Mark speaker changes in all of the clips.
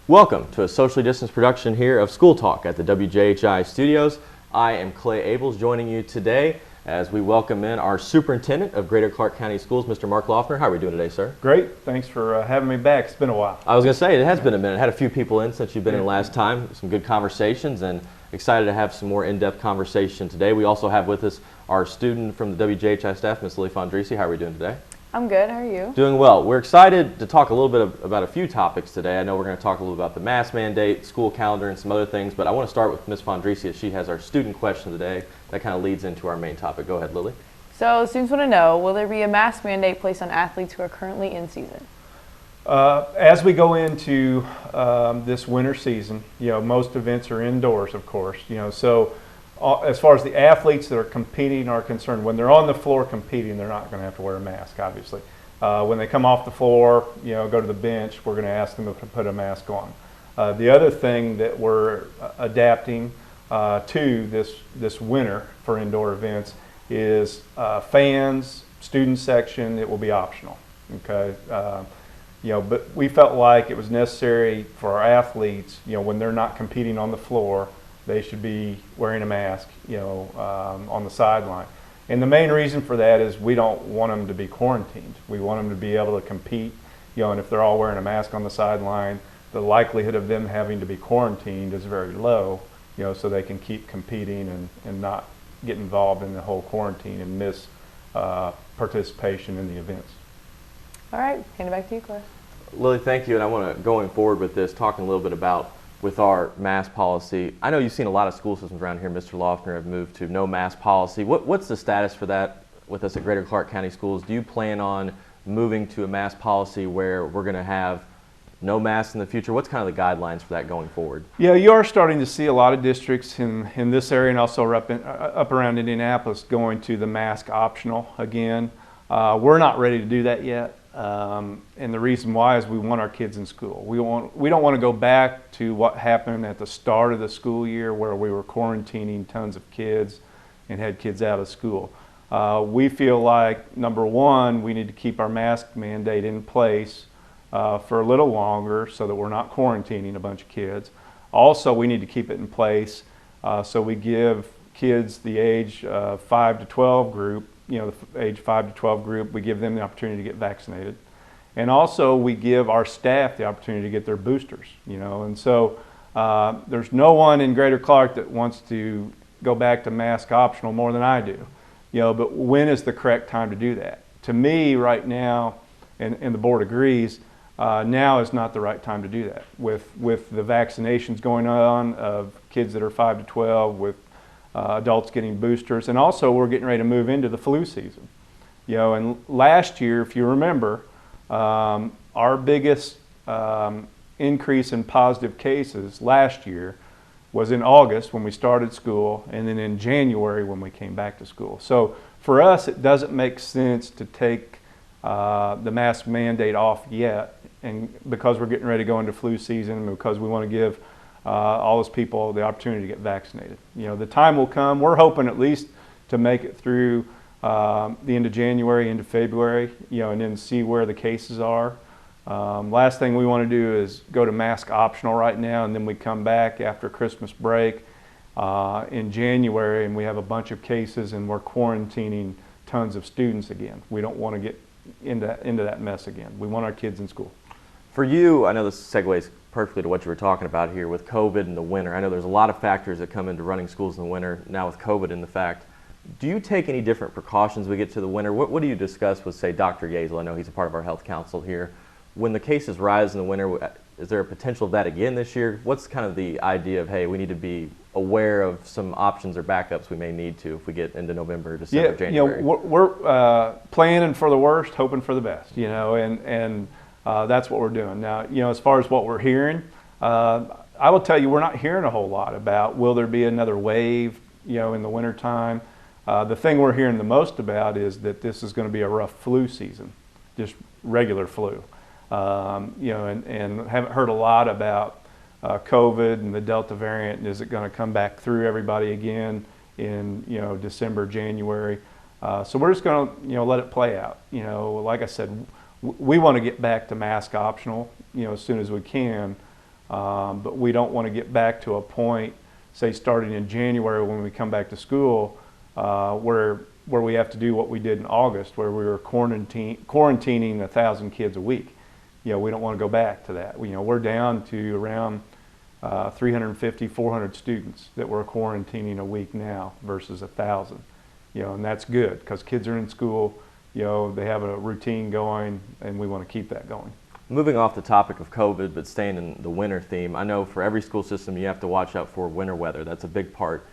Speaker 1: Welcome to a socially distanced production here of School Talk at the WJHI studios. I am Clay Abels joining you today as we welcome in our Superintendent of Greater Clark County Schools, Mr. Mark Laughner. How are we doing today, sir?
Speaker 2: Great. Thanks for having me back. It's been a while.
Speaker 1: I was going to say, it has been a minute. I had a few people in since you've been in last time. Some good conversations, and excited to have some more in-depth conversation today. We also have with us our student from the WJHI staff, Ms. Lily Fondrisi. How are we doing today?
Speaker 3: I'm good. How are you?
Speaker 1: Doing well. We're excited to talk a little bit about a few topics today. I know we're going to talk a little about the mask mandate, school calendar, and some other things, but I want to start with Ms. Fondrisi as she has our student question today that kind of leads into our main topic. Go ahead, Lily.
Speaker 3: So students want to know, will there be a mask mandate placed on athletes who are currently in season?
Speaker 2: As we go into this winter season, most events are indoors, of course, so as far as the athletes that are competing are concerned, when they're on the floor competing, they're not going to have to wear a mask, obviously. When they come off the floor, go to the bench, we're going to ask them to put a mask on. The other thing that we're adapting to this winter for indoor events is fans, student section, it will be optional, okay? But we felt like it was necessary for our athletes, when they're not competing on the floor, they should be wearing a mask, on the sideline. And the main reason for that is we don't want them to be quarantined. We want them to be able to compete, and if they're all wearing a mask on the sideline, the likelihood of them having to be quarantined is very low, so they can keep competing and not get involved in the whole quarantine and miss participation in the events.
Speaker 3: All right, hand it back to you, Claire.
Speaker 1: Lily, thank you. And I want to, going forward with this, talking a little bit about with our mask policy. I know you've seen a lot of school systems around here, Mr. Laughner, have moved to no mask policy. What's the status for that with us at Greater Clark County Schools? Do you plan on moving to a mask policy where we're going to have no masks in the future? What's kind of the guidelines for that going forward?
Speaker 2: Yeah, you are starting to see a lot of districts in this area and also up around Indianapolis going to the mask optional again. We're not ready to do that yet. And the reason why is we want our kids in school. We don't want to go back to what happened at the start of the school year where we were quarantining tons of kids and had kids out of school. We feel like, number one, we need to keep our mask mandate in place for a little longer so that we're not quarantining a bunch of kids. Also, we need to keep it in place so we give kids the age 5 to 12 group, the age 5 to 12 group, we give them the opportunity to get vaccinated. And also we give our staff the opportunity to get their boosters, and so there's no one in Greater Clark that wants to go back to mask optional more than I do, but when is the correct time to do that? To me right now, and the board agrees, now is not the right time to do that. With the vaccinations going on of kids that are 5 to 12, with adults getting boosters, and also we're getting ready to move into the flu season. And last year, if you remember, our biggest increase in positive cases last year was in August when we started school, and then in January when we came back to school. So for us, it doesn't make sense to take the mask mandate off yet, and because we're getting ready to go into flu season, because we want to give all those people the opportunity to get vaccinated. The time will come. We're hoping at least to make it through the end of January, into February, and then see where the cases are. Last thing we want to do is go to mask optional right now, and then we come back after Christmas break in January, and we have a bunch of cases, and we're quarantining tons of students again. We don't want to get into that mess again. We want our kids in school.
Speaker 1: For you, I know this segues perfectly to what you were talking about here with COVID in the winter. I know there's a lot of factors that come into running schools in the winter, now with COVID in the fact. Do you take any different precautions we get to the winter? What do you discuss with, say, Dr. Yazel? I know he's a part of our health council here. When the cases rise in the winter, is there a potential of that again this year? What's kind of the idea of, hey, we need to be aware of some options or backups we may need to if we get into November, December, January?
Speaker 2: We're planning for the worst, hoping for the best, and that's what we're doing. Now, as far as what we're hearing, I will tell you we're not hearing a whole lot about will there be another wave, in the wintertime. The thing we're hearing the most about is that this is going to be a rough flu season, just regular flu. And haven't heard a lot about COVID and the Delta variant, and is it going to come back through everybody again in December, January. So we're just going to let it play out. Like I said, we want to get back to mask optional as soon as we can. But we don't want to get back to a point, say starting in January when we come back to school, where we have to do what we did in August, where we were quarantining 1,000 kids a week. We don't want to go back to that. We're down to around 350, 400 students that we're quarantining a week now versus 1,000. And that's good because kids are in school, they have a routine going, and we want to keep that going.
Speaker 1: Moving off the topic of COVID, but staying in the winter theme, I know for every school system you have to watch out for winter weather. That's a big part.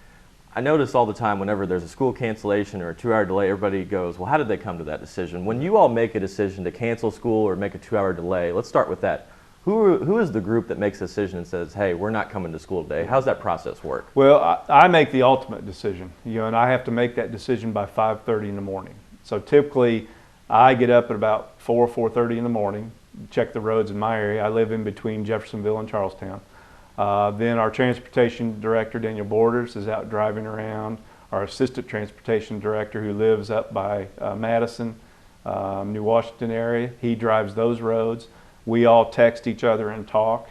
Speaker 1: I notice all the time whenever there's a school cancellation or a 2-hour delay, everybody goes, well, how did they come to that decision? When you all make a decision to cancel school or make a 2-hour delay, let's start with that. Who is the group that makes a decision and says, hey, we're not coming to school today? How's that process work?
Speaker 2: Well, I make the ultimate decision, and I have to make that decision by 5:30 in the morning. So typically, I get up at about 4:30 in the morning, check the roads in my area. I live in between Jeffersonville and Charlestown. Then our transportation director, Daniel Borders, is out driving around. Our assistant transportation director, who lives up by Madison, New Washington area, he drives those roads. We all text each other and talk,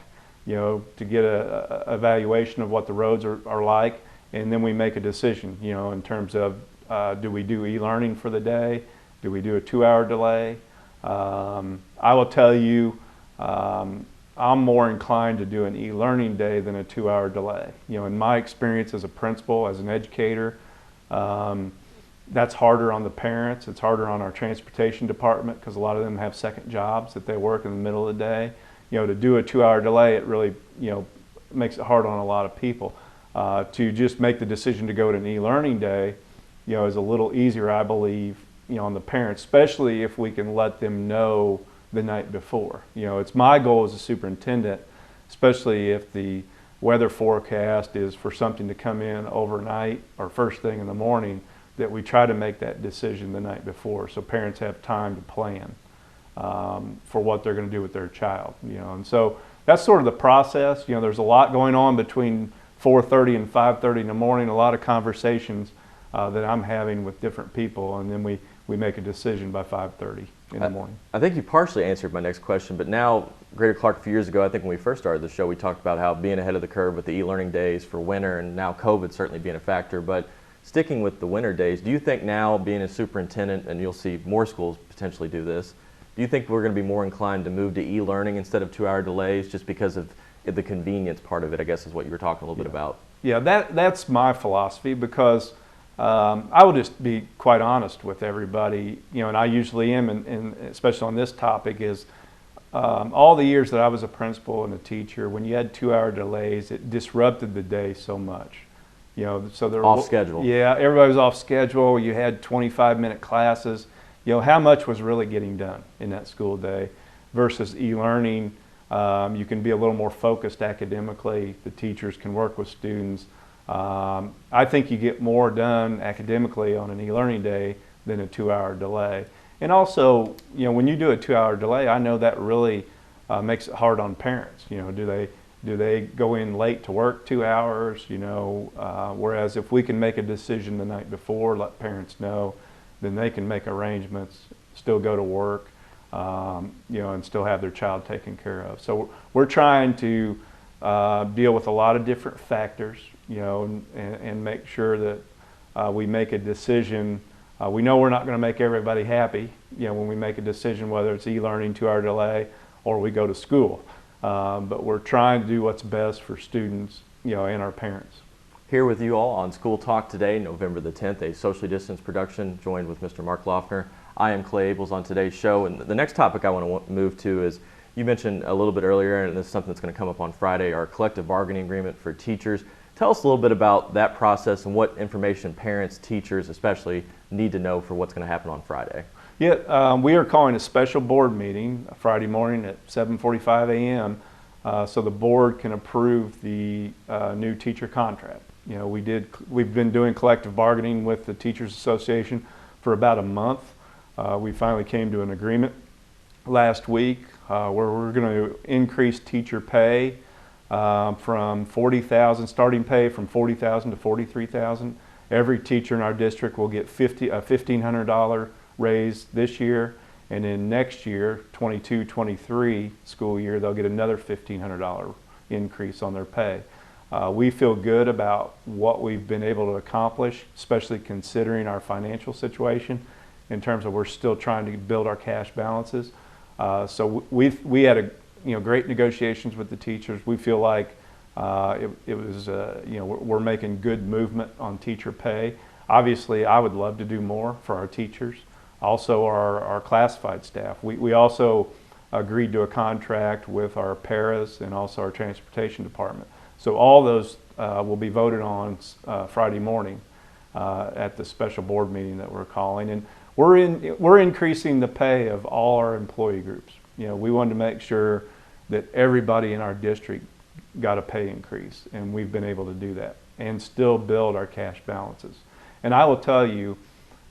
Speaker 2: to get a evaluation of what the roads are like, and then we make a decision, in terms of do we do e-learning for the day? Do we do a 2-hour delay? I will tell you, I'm more inclined to do an e-learning day than a 2-hour delay. In my experience as a principal, as an educator, that's harder on the parents. It's harder on our transportation department because a lot of them have second jobs that they work in the middle of the day. To do a 2-hour delay, it really, makes it hard on a lot of people. To just make the decision to go to an e-learning day, is a little easier, I believe, on the parents, especially if we can let them know the night before. It's my goal as a superintendent, especially if the weather forecast is for something to come in overnight or first thing in the morning, that we try to make that decision the night before so parents have time to plan for what they're going to do with their child. And so that's sort of the process. There's a lot going on between 4:30 and 5:30 in the morning, a lot of conversations that I'm having with different people, and then we make a decision by 5:30 in the morning.
Speaker 1: I think you partially answered my next question, but now, Greater Clark, a few years ago, I think when we first started the show, we talked about how being ahead of the curve with the e-learning days for winter, and now COVID certainly being a factor. But sticking with the winter days, do you think now, being a superintendent, and you'll see more schools potentially do this, do you think we're going to be more inclined to move to e-learning instead of 2-hour delays just because of the convenience part of it, I guess is what you were talking a little bit about?
Speaker 2: Yeah, that's my philosophy because I will just be quite honest with everybody, and I usually am, and especially on this topic, is all the years that I was a principal and a teacher, when you had 2-hour delays, it disrupted the day so much. So they're
Speaker 1: off schedule. Yeah,
Speaker 2: everybody was off schedule. You had 25-minute classes. How much was really getting done in that school day versus e-learning? You can be a little more focused academically. The teachers can work with students. I think you get more done academically on an e-learning day than a 2-hour delay. And also, when you do a 2-hour delay, I know that really makes it hard on parents. Do they go in late to work 2 hours? Whereas if we can make a decision the night before, let parents know, then they can make arrangements, still go to work, and still have their child taken care of. So we're trying to deal with a lot of different factors, and make sure that we make a decision. We know we're not going to make everybody happy, when we make a decision, whether it's e-learning, 2-hour delay, or we go to school. But we're trying to do what's best for students, and our parents.
Speaker 1: Here with you all on School Talk today, November the 10th, a socially distanced production, joined with Mr. Mark Laughner. I am Clay Abels on today's show, and the next topic I want to move to is, you mentioned a little bit earlier, and this is something that's going to come up on Friday, our collective bargaining agreement for teachers. Tell us a little bit about that process and what information parents, teachers especially, need to know for what's going to happen on Friday.
Speaker 2: Yeah, we are calling a special board meeting Friday morning at 7:45 a.m. So the board can approve the new teacher contract. We've been doing collective bargaining with the Teachers Association for about a month. We finally came to an agreement last week where we're going to increase teacher pay from $40,000, starting pay from $40,000 to $43,000. Every teacher in our district will get a $1,500 raise this year, and then next year, 22-23 school year, they'll get another $1,500 increase on their pay. We feel good about what we've been able to accomplish, especially considering our financial situation in terms of we're still trying to build our cash balances. So we had great negotiations with the teachers. We feel like it was, we're making good movement on teacher pay. Obviously, I would love to do more for our teachers, also our classified staff. We also agreed to a contract with our paras and also our transportation department. So all those will be voted on Friday morning at the special board meeting that we're calling. And we're increasing the pay of all our employee groups. We wanted to make sure that everybody in our district got a pay increase, and we've been able to do that and still build our cash balances. And I will tell you,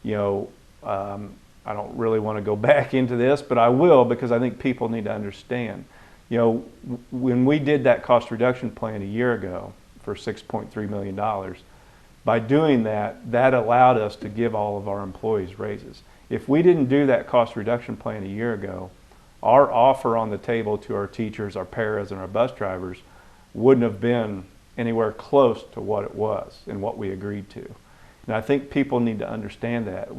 Speaker 2: I don't really want to go back into this, but I will, because I think people need to understand. When we did that cost reduction plan a year ago for $6.3 million, by doing that, that allowed us to give all of our employees raises. If we didn't do that cost reduction plan a year ago, our offer on the table to our teachers, our paras, and our bus drivers wouldn't have been anywhere close to what it was and what we agreed to. And I think people need to understand that.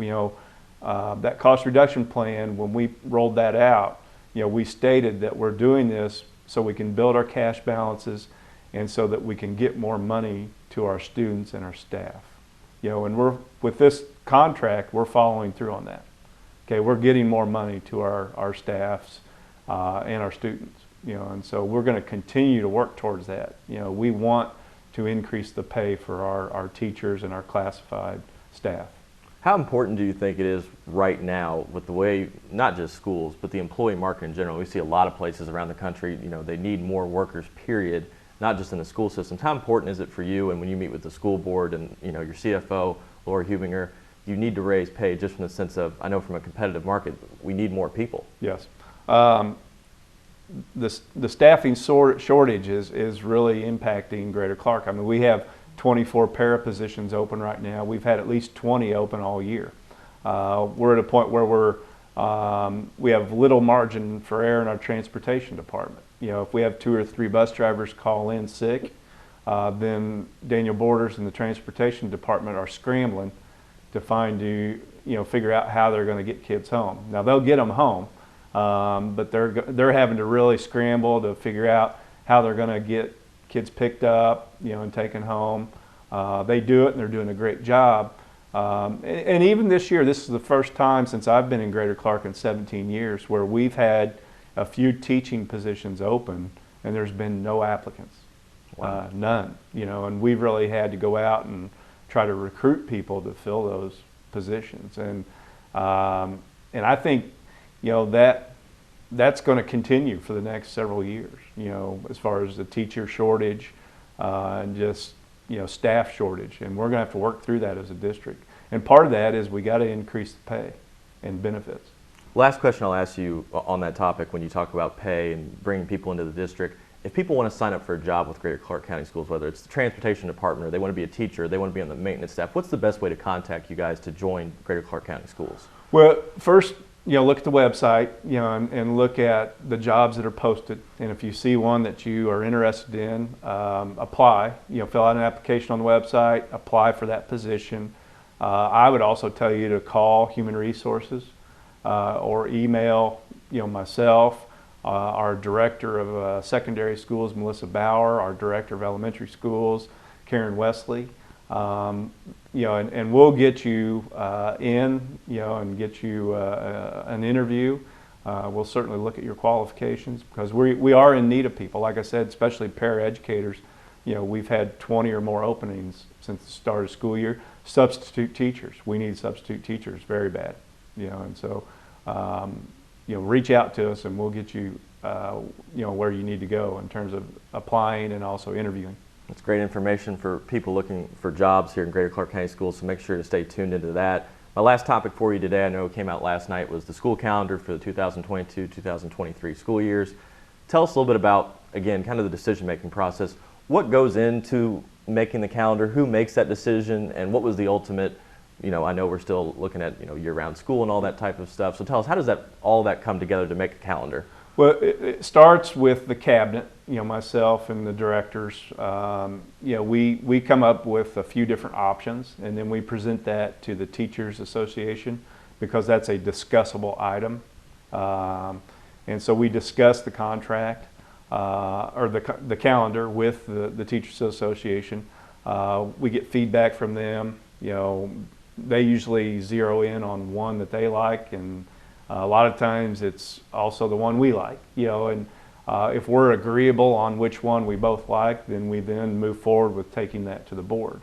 Speaker 2: That cost reduction plan, when we rolled that out, we stated that we're doing this so we can build our cash balances and so that we can get more money to our students and our staff. And with this contract, we're following through on that. Okay, we're getting more money to our staffs and our students. And so we're going to continue to work towards that. We want to increase the pay for our teachers and our classified staff.
Speaker 1: How important do you think it is right now with the way, not just schools, but the employee market in general? We see a lot of places around the country, they need more workers, period, not just in the school systems. How important is it for you, and when you meet with the school board and your CFO, Laura Hubinger, you need to raise pay just from the sense of, I know from a competitive market, we need more people.
Speaker 2: Yes. The staffing shortage is really impacting Greater Clark. I mean, we have 24 para positions open right now. We've had at least 20 open all year. We're at a point where we have little margin for error in our transportation department. If we have 2 or 3 bus drivers call in sick, then Daniel Borders and the transportation department are scrambling to figure out how they're going to get kids home. Now they'll get them home, but they're having to really scramble to figure out how they're going to get kids picked up, and taken home. They do it, and they're doing a great job. And even this year, this is the first time since I've been in Greater Clark in 17 years where we've had a few teaching positions open, and there's been no applicants. Wow. None. And we've really had to go out and try to recruit people to fill those positions. And I think, that's going to continue for the next several years, as far as the teacher shortage and just, staff shortage. And we're going to have to work through that as a district. And part of that is we got to increase the pay and benefits.
Speaker 1: Last question I'll ask you on that topic, when you talk about pay and bringing people into the district. If people want to sign up for a job with Greater Clark County Schools, whether it's the transportation department or they want to be a teacher, they want to be on the maintenance staff, what's the best way to contact you guys to join Greater Clark County Schools? Well,
Speaker 2: first, look at the website, and look at the jobs that are posted. And if you see one that you are interested in, apply. Fill out an application on the website, apply for that position. I would also tell you to call Human Resources or email, myself, our Director of Secondary Schools, Melissa Bauer, our Director of Elementary Schools, Karen Wesley. And we'll get you in, and get you an interview. We'll certainly look at your qualifications because we are in need of people. Like I said, especially paraeducators. We've had 20 or more openings since the start of the school year. Substitute teachers. We need substitute teachers very bad. And so, reach out to us and we'll get you, where you need to go in terms of applying and also interviewing.
Speaker 1: That's great information for people looking for jobs here in Greater Clark County Schools, so make sure to stay tuned into that. My last topic for you today, I know it came out last night, was the school calendar for the 2022-2023 school years. Tell us a little bit about, again, kind of the decision-making process. What goes into making the calendar? Who makes that decision? And what was the ultimate, I know we're still looking at, year-round school and all that type of stuff. So tell us, how does all that come together to make a calendar?
Speaker 2: Well, it starts with the cabinet, myself and the directors, we come up with a few different options, and then we present that to the Teachers Association because that's a discussable item. And so we discuss the contract or the calendar with the Teachers Association. We get feedback from them. They usually zero in on one that they like, and a lot of times it's also the one we like. And if we're agreeable on which one we both like, then we then move forward with taking that to the board.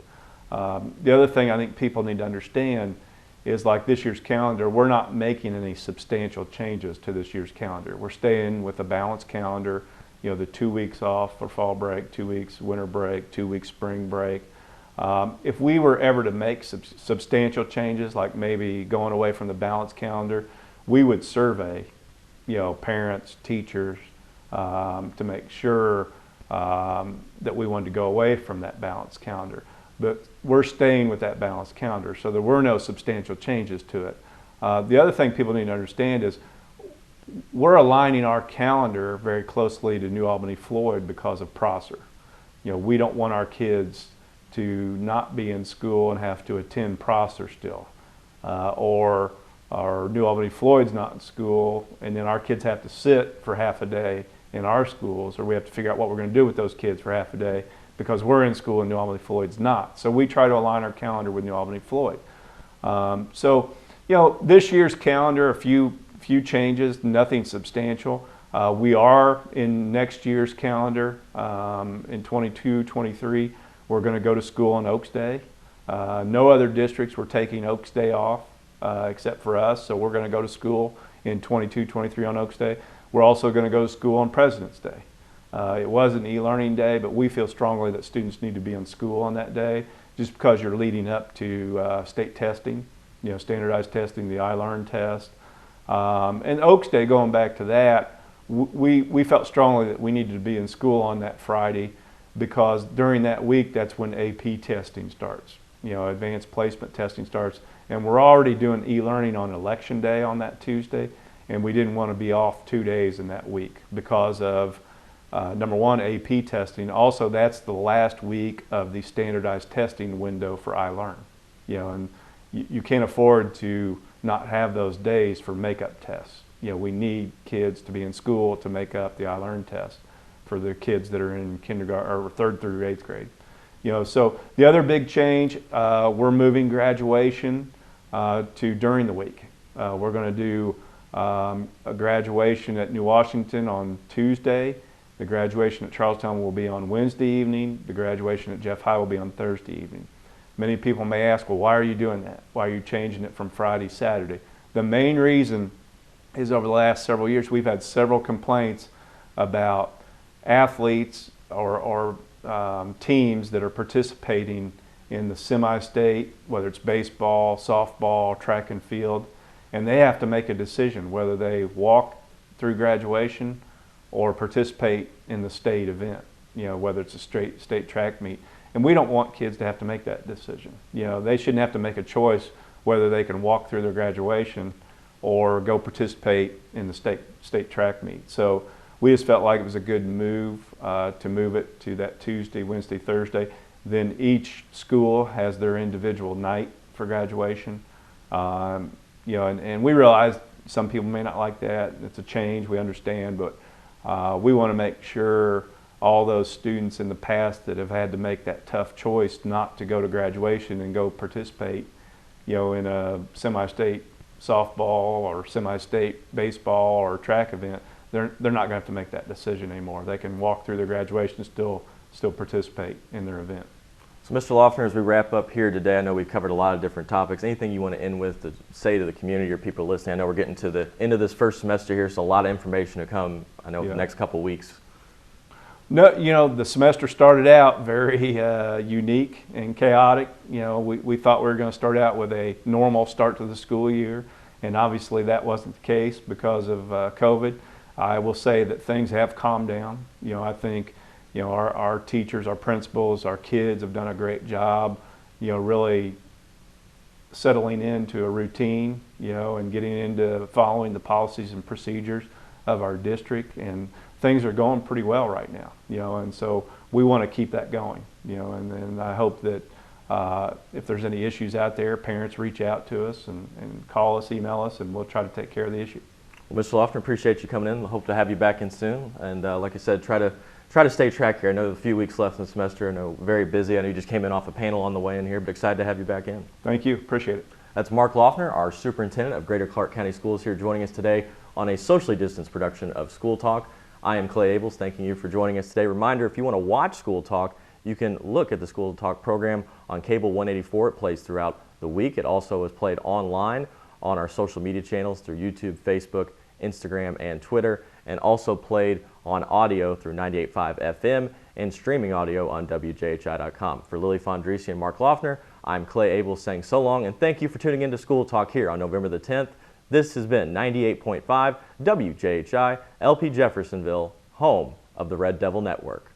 Speaker 2: The other thing I think people need to understand is, like this year's calendar, we're not making any substantial changes to this year's calendar. We're staying with a balanced calendar, the 2 weeks off for fall break, 2 weeks winter break, 2 weeks spring break. If we were ever to make substantial changes, like maybe going away from the balanced calendar, we would survey, parents, teachers, to make sure that we wanted to go away from that balanced calendar. But we're staying with that balanced calendar, so there were no substantial changes to it. The other thing people need to understand is we're aligning our calendar very closely to New Albany-Floyd because of Prosser. We don't want our kids to not be in school and have to attend Prosser still, or New Albany-Floyd's not in school, and then our kids have to sit for half a day in our schools, or we have to figure out what we're going to do with those kids for half a day because we're in school and New Albany-Floyd's not. So we try to align our calendar with New Albany-Floyd. This year's calendar, a few changes, nothing substantial. We are in next year's calendar, in 22-23, we're going to go to school on Oaks Day. No other districts were taking Oaks Day off except for us, so we're going to go to school in 22-23 on Oaks Day. We're also going to go to school on President's Day. It was an e-learning day, but we feel strongly that students need to be in school on that day just because you're leading up to state testing, standardized testing, the ELearning test. And Oaks Day, going back to that, we felt strongly that we needed to be in school on that Friday because during that week, that's when AP testing starts, advanced placement testing starts. And we're already doing e-learning on Election Day on that Tuesday, and we didn't want to be off 2 days in that week because of, number one, AP testing. Also, that's the last week of the standardized testing window for ELearn. And you can't afford to not have those days for makeup tests. We need kids to be in school to make up the ELearn test for the kids that are in kindergarten or 3rd through 8th grade. So the other big change, we're moving graduation to during the week. We're going to do a graduation at New Washington on Tuesday. The graduation at Charlestown will be on Wednesday evening. The graduation at Jeff High will be on Thursday evening. Many people may ask, well, why are you doing that? Why are you changing it from Friday, Saturday? The main reason is over the last several years, we've had several complaints about athletes or teams that are participating in the semi-state, whether it's baseball, softball, track and field, and they have to make a decision whether they walk through graduation or participate in the state event, whether it's a state track meet. And we don't want kids to have to make that decision. They shouldn't have to make a choice whether they can walk through their graduation or go participate in the state track meet. So we just felt like it was a good move to move it to that Tuesday, Wednesday, Thursday. Then each school has their individual night for graduation. And we realize some people may not like that. It's a change, we understand, but we want to make sure all those students in the past that have had to make that tough choice not to go to graduation and go participate, in a semi-state softball or semi-state baseball or track event, they're not going to have to make that decision anymore. They can walk through their graduation and still participate in their event.
Speaker 1: So Mr. Laughner, as we wrap up here today, I know we've covered a lot of different topics. Anything you want to end with to say to the community or people listening? I know we're getting to the end of this first semester here, so a lot of information to come, I know, the next couple weeks.
Speaker 2: No, the semester started out very unique and chaotic. We thought we were going to start out with a normal start to the school year, and obviously that wasn't the case because of COVID. I will say that things have calmed down. I think our teachers, our principals, our kids have done a great job, really settling into a routine, and getting into following the policies and procedures of our district. And things are going pretty well right now, you know, and so we want to keep that going, you know, and I hope that if there's any issues out there, parents reach out to us and call us, email us, and we'll try to take care of the issue.
Speaker 1: Well, Mr. Laughner, appreciate you coming in. Hope to have you back in soon. And like I said, try to stay track here. I know there's a few weeks left in the semester. I know very busy. I know you just came in off a panel on the way in here, but excited to have you back in.
Speaker 2: Thank you. Appreciate it.
Speaker 1: That's Mark Laughner, our superintendent of Greater Clark County Schools, here joining us today on a socially distanced production of School Talk. I am Clay Abels, thanking you for joining us today. Reminder, if you want to watch School Talk, you can look at the School Talk program on Cable 184. It plays throughout the week. It also is played online on our social media channels through YouTube, Facebook, Instagram, and Twitter, and also played on audio through 98.5 FM and streaming audio on WJHI.com. For Lily Fondrisi and Mark Laughner, I'm Clay Abels saying so long, and thank you for tuning in to School Talk here on November the 10th. This has been 98.5 WJHI, LP Jeffersonville, home of the Red Devil Network.